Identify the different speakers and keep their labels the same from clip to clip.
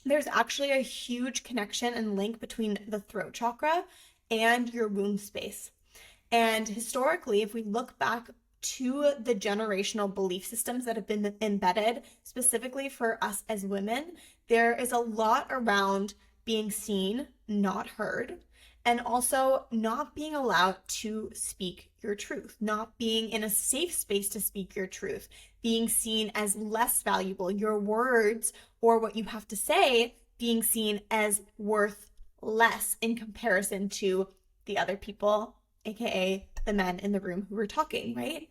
Speaker 1: there's actually a huge connection and link between the throat chakra and your womb space. And historically, if we look back to the generational belief systems that have been embedded specifically for us as women, there is a lot around being seen, not heard, and also not being allowed to speak your truth, not being in a safe space to speak your truth, being seen as less valuable, your words or what you have to say being seen as worth less in comparison to the other people, aka the men in the room who were talking, right?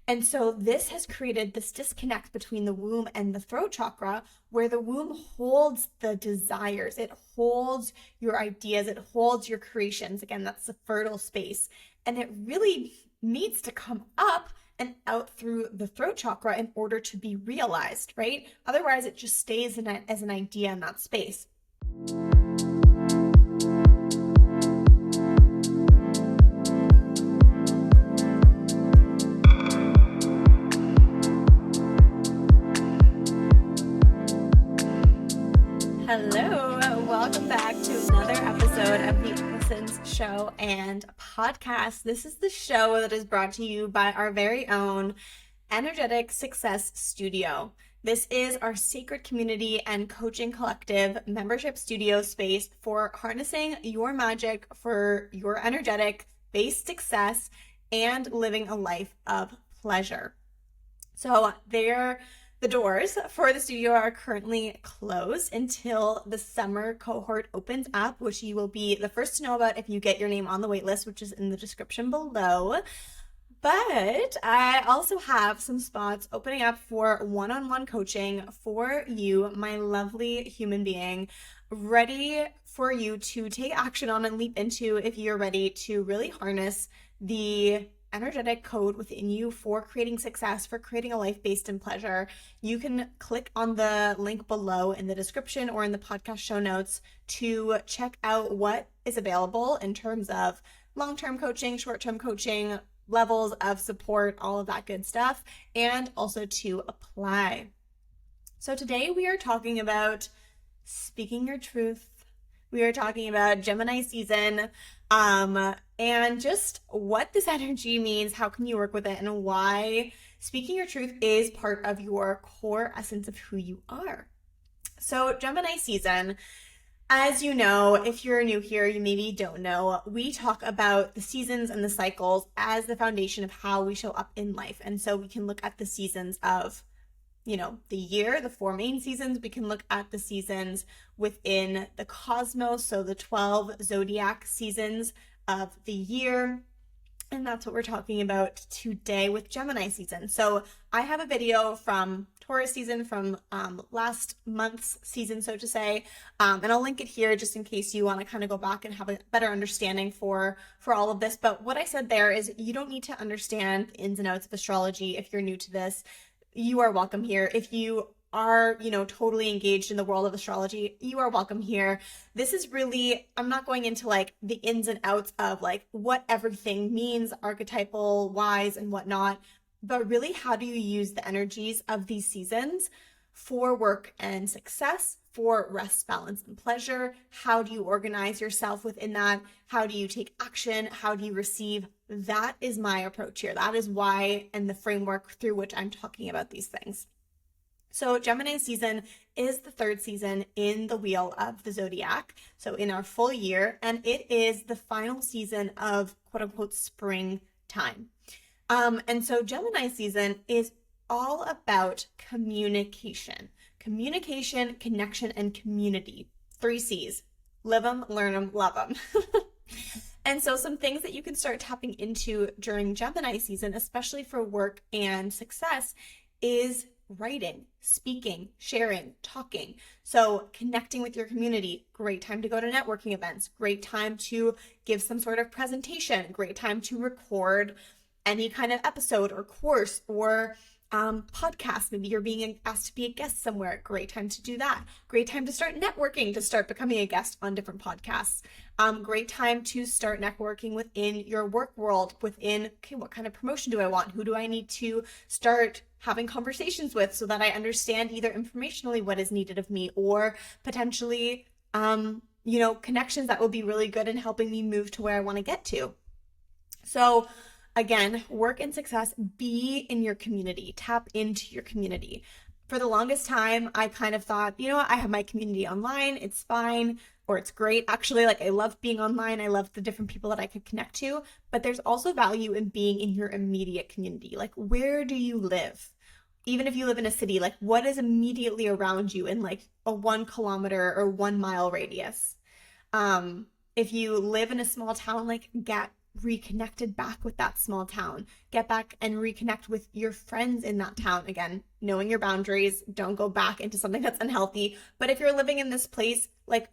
Speaker 1: And so this has created this disconnect between the womb and the throat chakra, where the womb holds the desires, it holds your ideas, it holds your creations. Again, that's the fertile space. And it really needs to come up and out through the throat chakra in order to be realized, right? Otherwise, it just stays as an idea in that space. Hello, welcome back to another episode of the Essence Show and Podcast. This is the show that is brought to you by our very own Energetic Success Studio. This is our sacred community and coaching collective membership studio space for harnessing your magic for your energetic-based success and living a life of pleasure. So the doors for the studio are currently closed until the summer cohort opens up, which you will be the first to know about if you get your name on the wait list, which is in the description below. But I also have some spots opening up for one-on-one coaching for you, my lovely human being, ready for you to take action on and leap into if you're ready to really harness the energetic code within you for creating success, for creating a life based in pleasure. You can click on the link below in the description or in the podcast show notes to check out what is available in terms of long-term coaching, short-term coaching, levels of support, all of that good stuff, and also to apply. So today we are talking about speaking your truth. We are talking about Gemini season, and just what this energy means, how can you work with it, and why speaking your truth is part of your core essence of who you are. So Gemini season, as you know, if you're new here, you maybe don't know, we talk about the seasons and the cycles as the foundation of how we show up in life. And so we can look at the seasons of the year, the 4 main seasons. We can look at the seasons within the cosmos, so the 12 zodiac seasons of the year. And that's what we're talking about today with Gemini season. So I have a video from Taurus season, from last month's season, so to say, and I'll link it here just in case you want to kind of go back and have a better understanding for all of this. But what I said there is you don't need to understand the ins and outs of astrology if you're new to this. You are welcome here. If you are, totally engaged in the world of astrology, you are welcome here. This is really, I'm not going into like the ins and outs of like what everything means archetypal wise and whatnot, but really how do you use the energies of these seasons for work and success, for rest, balance, and pleasure? How do you organize yourself within that? How do you take action? How do you receive? That is my approach here. That is why, and the framework through which I'm talking about these things. So Gemini season is the 3rd season in the wheel of the zodiac, so in our full year, and it is the final season of quote unquote springtime. And so Gemini season is all about communication, connection, and community. 3 C's. Live them, learn them, love them. And so some things that you can start tapping into during Gemini season, especially for work and success, is writing, speaking, sharing, talking. So connecting with your community, great time to go to networking events, great time to give some sort of presentation, great time to record any kind of episode or course or Podcasts. Maybe you're being asked to be a guest somewhere. Great time to do that. Great time to start networking, to start becoming a guest on different podcasts. Great time to start networking within your work world, within, okay, what kind of promotion do I want? Who do I need to start having conversations with so that I understand either informationally what is needed of me, or potentially, connections that will be really good in helping me move to where I want to get to. So again, work and success, be in your community, tap into your community. For the longest time, I kind of thought, I have my community online, it's fine, or it's great. Actually, I love being online. I love the different people that I could connect to, but there's also value in being in your immediate community. Where do you live? Even if you live in a city, what is immediately around you in a 1 kilometer or 1 mile radius? If you live in a small town, get reconnected back with that small town. Get back and reconnect with your friends in that town. Again, knowing your boundaries, don't go back into something that's unhealthy. But if you're living in this place,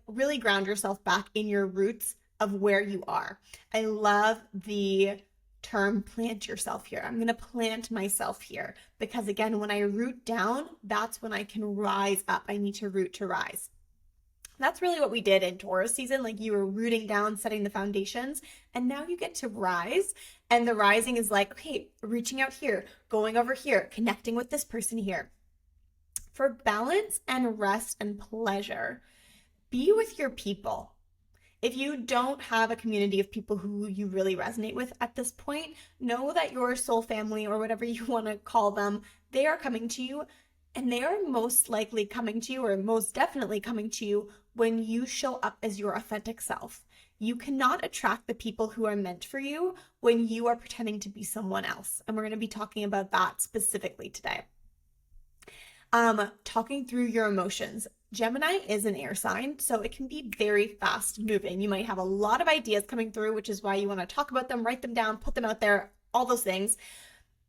Speaker 1: really ground yourself back in your roots of where you are. I love the term plant yourself here. I'm going to plant myself here because, again, when I root down, that's when I can rise up. I need to root to rise. That's really what we did in Taurus season. You were rooting down, setting the foundations, and now you get to rise. And the rising is okay, reaching out here, going over here, connecting with this person here. For balance and rest and pleasure, be with your people. If you don't have a community of people who you really resonate with at this point, know that your soul family, or whatever you want to call them, they are coming to you. And they are most likely coming to you, or most definitely coming to you, when you show up as your authentic self. You cannot attract the people who are meant for you when you are pretending to be someone else. And we're going to be talking about that specifically today. Talking through your emotions. Gemini is an air sign, so it can be very fast moving. You might have a lot of ideas coming through, which is why you want to talk about them, write them down, put them out there, all those things.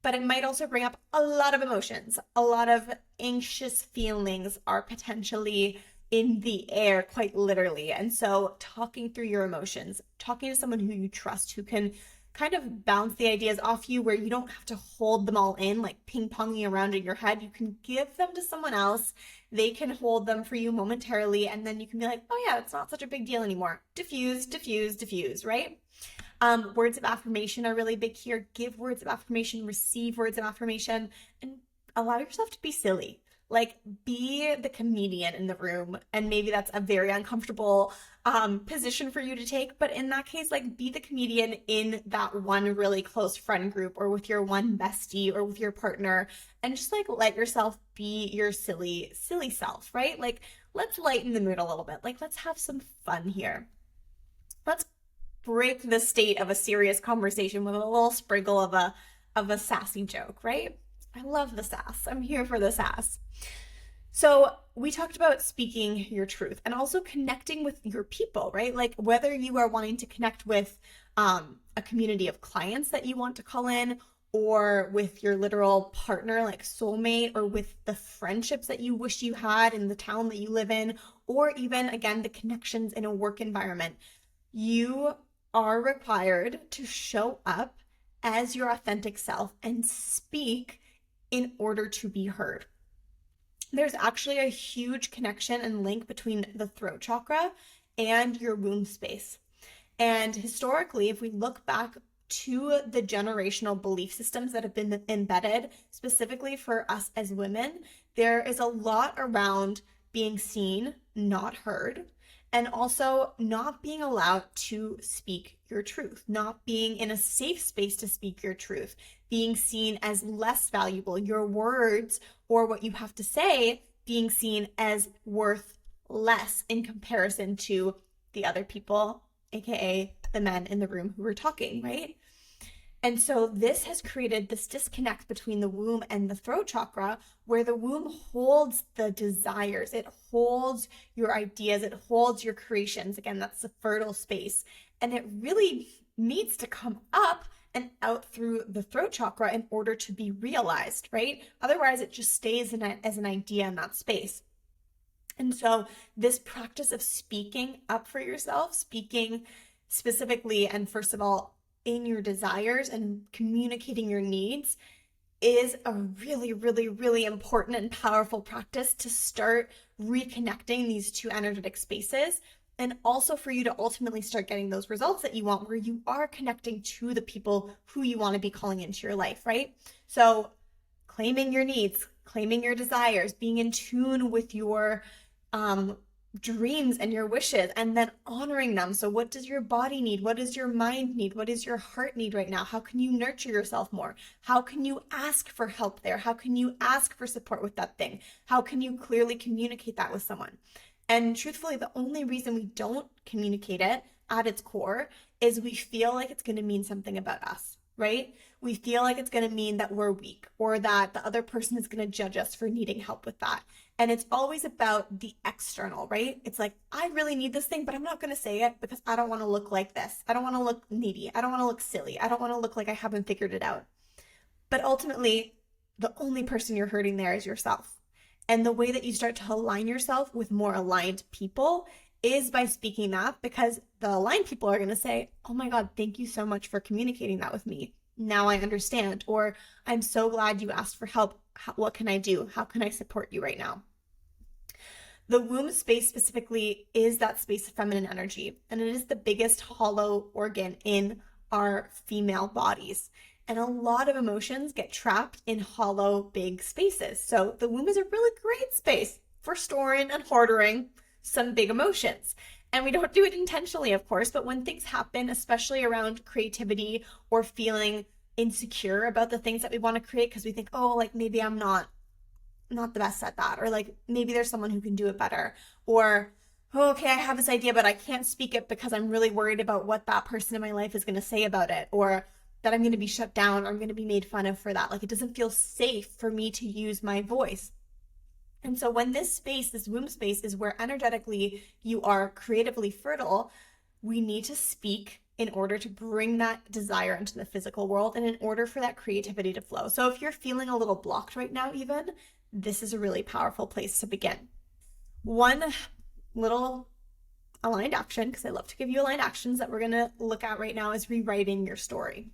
Speaker 1: But it might also bring up a lot of emotions. A lot of anxious feelings are potentially in the air, quite literally. And so talking through your emotions, talking to someone who you trust, who can kind of bounce the ideas off you, where you don't have to hold them all in, ping-ponging around in your head. You can give them to someone else. They can hold them for you momentarily. And then you can be like, oh yeah, it's not such a big deal anymore. Diffuse, diffuse, diffuse, right? Words of affirmation are really big here. Give words of affirmation, receive words of affirmation, and allow yourself to be silly. Be the comedian in the room. And maybe that's a very uncomfortable position for you to take. But in that case, be the comedian in that one really close friend group, or with your one bestie, or with your partner, and just let yourself be your silly, silly self, right? Let's lighten the mood a little bit. Let's have some fun here. Let's break the state of a serious conversation with a little sprinkle of a sassy joke, right? I love the sass. I'm here for the sass. So we talked about speaking your truth and also connecting with your people, right? Whether you are wanting to connect with a community of clients that you want to call in, or with your literal partner, soulmate, or with the friendships that you wish you had in the town that you live in, or even, again, the connections in a work environment. You are required to show up as your authentic self and speak in order to be heard. There's actually a huge connection and link between the throat chakra and your womb space. And historically, if we look back to the generational belief systems that have been embedded specifically for us as women, there is a lot around being seen, not heard, and also not being allowed to speak your truth, not being in a safe space to speak your truth, being seen as less valuable, your words or what you have to say being seen as worth less in comparison to the other people, aka the men in the room who were talking, right? And so this has created this disconnect between the womb and the throat chakra, where the womb holds the desires, it holds your ideas, it holds your creations. Again, that's the fertile space. And it really needs to come up and out through the throat chakra in order to be realized, right? Otherwise, it just stays as an idea in that space. And so this practice of speaking up for yourself, speaking specifically, and first of all, in your desires and communicating your needs, is a really, really, really important and powerful practice to start reconnecting these two energetic spaces. And also for you to ultimately start getting those results that you want, where you are connecting to the people who you want to be calling into your life, right? So claiming your needs, claiming your desires, being in tune with your dreams and your wishes, and then honoring them. So what does your body need? What does your mind need? What does your heart need right now? How can you nurture yourself more? How can you ask for help there? How can you ask for support with that thing? How can you clearly communicate that with someone? And truthfully, the only reason we don't communicate it at its core is we feel like it's going to mean something about us, right? We feel like it's going to mean that we're weak, or that the other person is going to judge us for needing help with that. And it's always about the external, right? It's like, I really need this thing, but I'm not going to say it because I don't want to look like this. I don't want to look needy. I don't want to look silly. I don't want to look like I haven't figured it out. But ultimately, the only person you're hurting there is yourself. And the way that you start to align yourself with more aligned people is by speaking that, because the aligned people are going to say, oh my God, thank you so much for communicating that with me. Now I understand. Or I'm so glad you asked for help. What can I do? How can I support you right now? The womb space specifically is that space of feminine energy, and it is the biggest hollow organ in our female bodies. And a lot of emotions get trapped in hollow, big spaces. So the womb is a really great space for storing and hoarding some big emotions. And we don't do it intentionally, of course, but when things happen, especially around creativity or feeling insecure about the things that we want to create, because we think, oh, like maybe I'm not the best at that, or like maybe there's someone who can do it better, or oh, okay, I have this idea, but I can't speak it because I'm really worried about what that person in my life is going to say about it, or that I'm going to be shut down, or I'm going to be made fun of for that. Like it doesn't feel safe for me to use my voice. And so when this space, this womb space, is where energetically you are creatively fertile, we need to speak in order to bring that desire into the physical world, and in order for that creativity to flow. So if you're feeling a little blocked right now, even, this is a really powerful place to begin. One little aligned action, because I love to give you aligned actions, that we're going to look at right now is rewriting your story.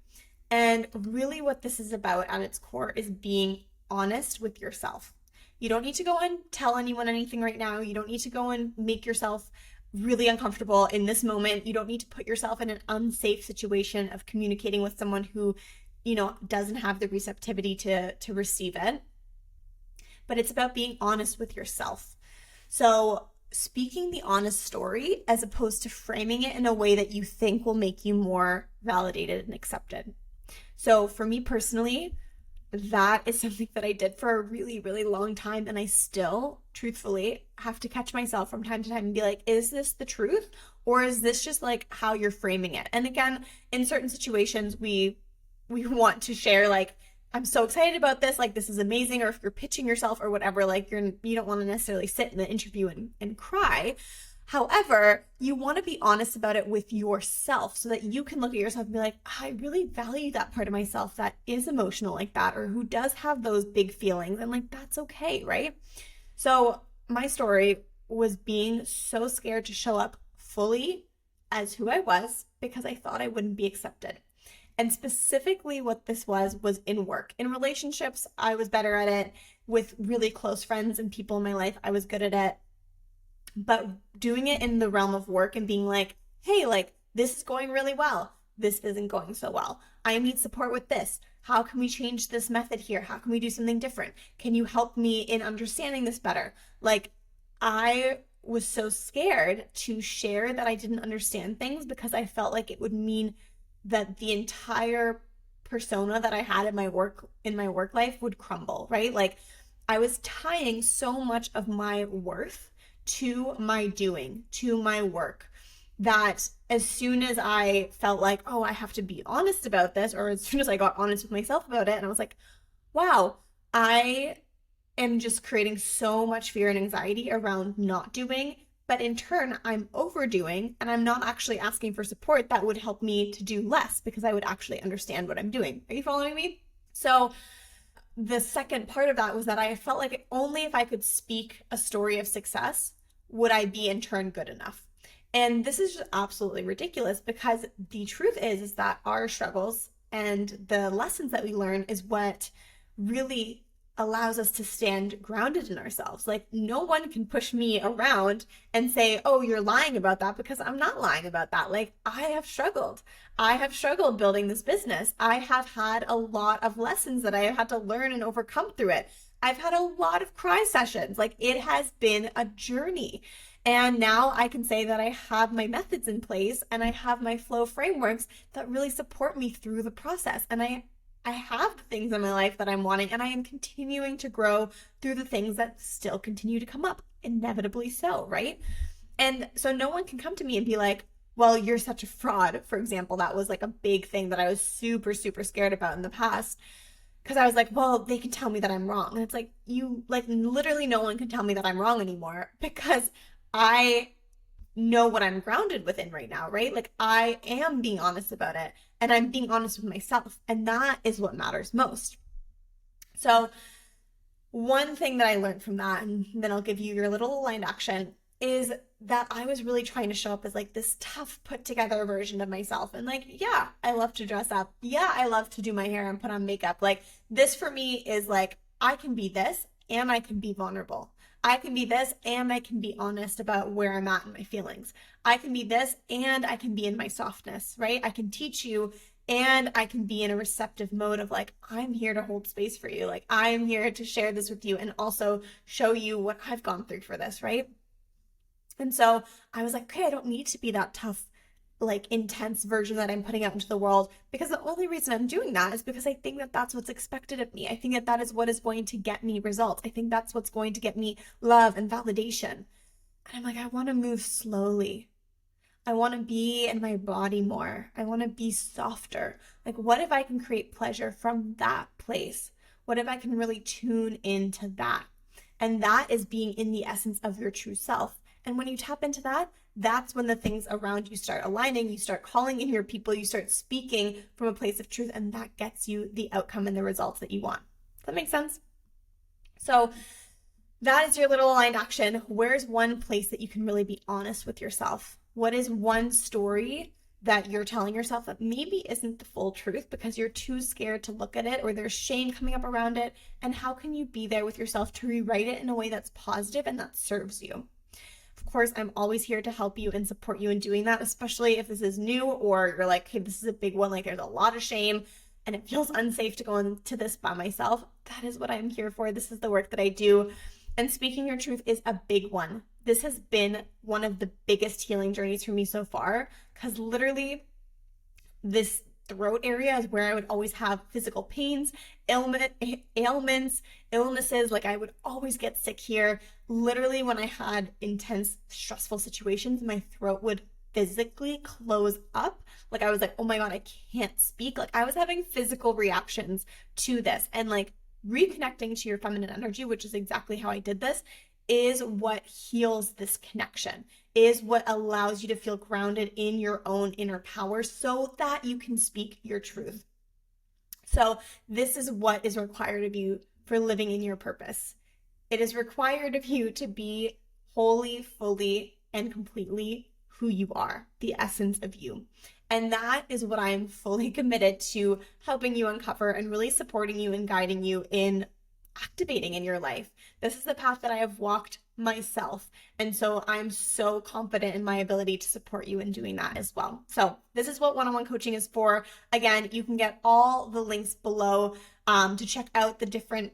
Speaker 1: And really what this is about at its core is being honest with yourself. You don't need to go and tell anyone anything right now. You don't need to go and make yourself really uncomfortable in this moment. You don't need to put yourself in an unsafe situation of communicating with someone who, doesn't have the receptivity to receive it. But it's about being honest with yourself. So speaking the honest story, as opposed to framing it in a way that you think will make you more validated and accepted. So for me personally, that is something that I did for a really, really long time. And I still, truthfully, have to catch myself from time to time and be like, is this the truth? Or is this just like how you're framing it? And again, in certain situations, we want to share like, I'm so excited about this, like this is amazing. Or if you're pitching yourself or whatever, like you don't want to necessarily sit in the interview and cry. However, you want to be honest about it with yourself so that you can look at yourself and be like, I really value that part of myself that is emotional like that, or who does have those big feelings, and like that's okay, right? So my story was being so scared to show up fully as who I was because I thought I wouldn't be accepted. And specifically what this was in work. In relationships, I was better at it. With really close friends and people in my life, I was good at it. But doing it in the realm of work and being like, hey, like this is going really well. This isn't going so well. I need support with this. How can we change this method here? How can we do something different? Can you help me in understanding this better? Like I was so scared to share that I didn't understand things because I felt like it would mean that the entire persona that I had in my work life would crumble, right? Like I was tying so much of my worth to my doing, to my work, that as soon as I felt like, oh, I have to be honest about this, or as soon as I got honest with myself about it, and I was like, wow, I am just creating so much fear and anxiety around not doing, but in turn, I'm overdoing, and I'm not actually asking for support that would help me to do less because I would actually understand what I'm doing. Are you following me? So the second part of that was that I felt like only if I could speak a story of success would I be in turn good enough. And this is just absolutely ridiculous because the truth is that our struggles and the lessons that we learn is what really allows us to stand grounded in ourselves. Like, no one can push me around and say, oh, you're lying about that, because I'm not lying about that. Like, I have struggled. I have struggled building this business. I have had a lot of lessons that I have had to learn and overcome through it. I've had a lot of cry sessions. Like, it has been a journey. And now I can say that I have my methods in place and I have my flow frameworks that really support me through the process. And I have the things in my life that I'm wanting, and I am continuing to grow through the things that still continue to come up, inevitably so, right? And so no one can come to me and be like, well, you're such a fraud, for example. That was like a big thing that I was super, super scared about in the past, because I was like, well, they can tell me that I'm wrong. And it's like, literally no one can tell me that I'm wrong anymore, because I know what I'm grounded within right now, right? Like, I am being honest about it, and I'm being honest with myself, and that is what matters most. So one thing that I learned from that, and then I'll give you your little aligned action, is that I was really trying to show up as like this tough, put together version of myself. And like, yeah, I love to dress up. Yeah, I love to do my hair and put on makeup. Like, this for me is like, I can be this and I can be vulnerable. I can be this and I can be honest about where I'm at in my feelings. I can be this and I can be in my softness, right? I can teach you and I can be in a receptive mode of like, I'm here to hold space for you. Like, I'm here to share this with you and also show you what I've gone through for this, right? And so I was like, okay, I don't need to be that tough, like intense version that I'm putting out into the world, because the only reason I'm doing that is because I think that that's what's expected of me. I think that that is what is going to get me results. I think that's what's going to get me love and validation. And I'm like, I want to move slowly. I want to be in my body more. I want to be softer. Like, what if I can create pleasure from that place? What if I can really tune into that? And that is being in the essence of your true self. And when you tap into that, that's when the things around you start aligning. You start calling in your people. You start speaking from a place of truth, and that gets you the outcome and the results that you want. Does that make sense? So that is your little aligned action. Where's one place that you can really be honest with yourself? What is one story that you're telling yourself that maybe isn't the full truth because you're too scared to look at it, or there's shame coming up around it? And how can you be there with yourself to rewrite it in a way that's positive and that serves you? Of course, I'm always here to help you and support you in doing that, especially if this is new or you're like, hey, this is a big one. Like, there's a lot of shame and it feels unsafe to go into this by myself. That is what I'm here for. This is the work that I do. And speaking your truth is a big one. This has been one of the biggest healing journeys for me so far, because literally this throat area is where I would always have physical pains, ailments, illnesses. Like, I would always get sick here. Literally, when I had intense, stressful situations, my throat would physically close up. Like, I was like, oh my God, I can't speak. Like, I was having physical reactions to this. And like, reconnecting to your feminine energy, which is exactly how I did this, is what heals this connection, is what allows you to feel grounded in your own inner power so that you can speak your truth. So this is what is required of you for living in your purpose. It is required of you to be wholly, fully, and completely who you are, the essence of you. And that is what I am fully committed to helping you uncover and really supporting you and guiding you in activating in your life. This is the path that I have walked myself. And so I'm so confident in my ability to support you in doing that as well. So this is what one-on-one coaching is for. Again, you can get all the links below to check out the different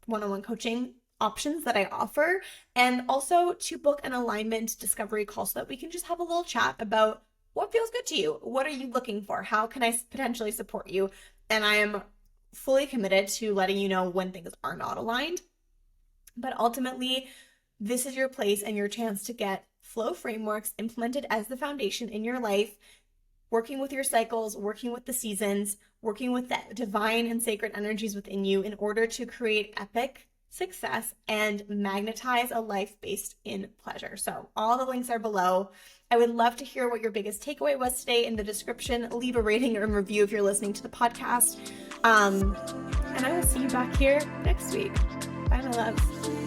Speaker 1: one-on-one coaching options that I offer, and also to book an alignment discovery call so that we can just have a little chat about what feels good to you. What are you looking for? How can I potentially support you? And I am fully committed to letting you know when things are not aligned. But ultimately, this is your place and your chance to get flow frameworks implemented as the foundation in your life, working with your cycles, working with the seasons, working with the divine and sacred energies within you in order to create epic success and magnetize a life based in pleasure. So all the links are below. I would love to hear what your biggest takeaway was today in the description. Leave a rating and review if you're listening to the podcast. And I will see you back here next week. Bye, my loves.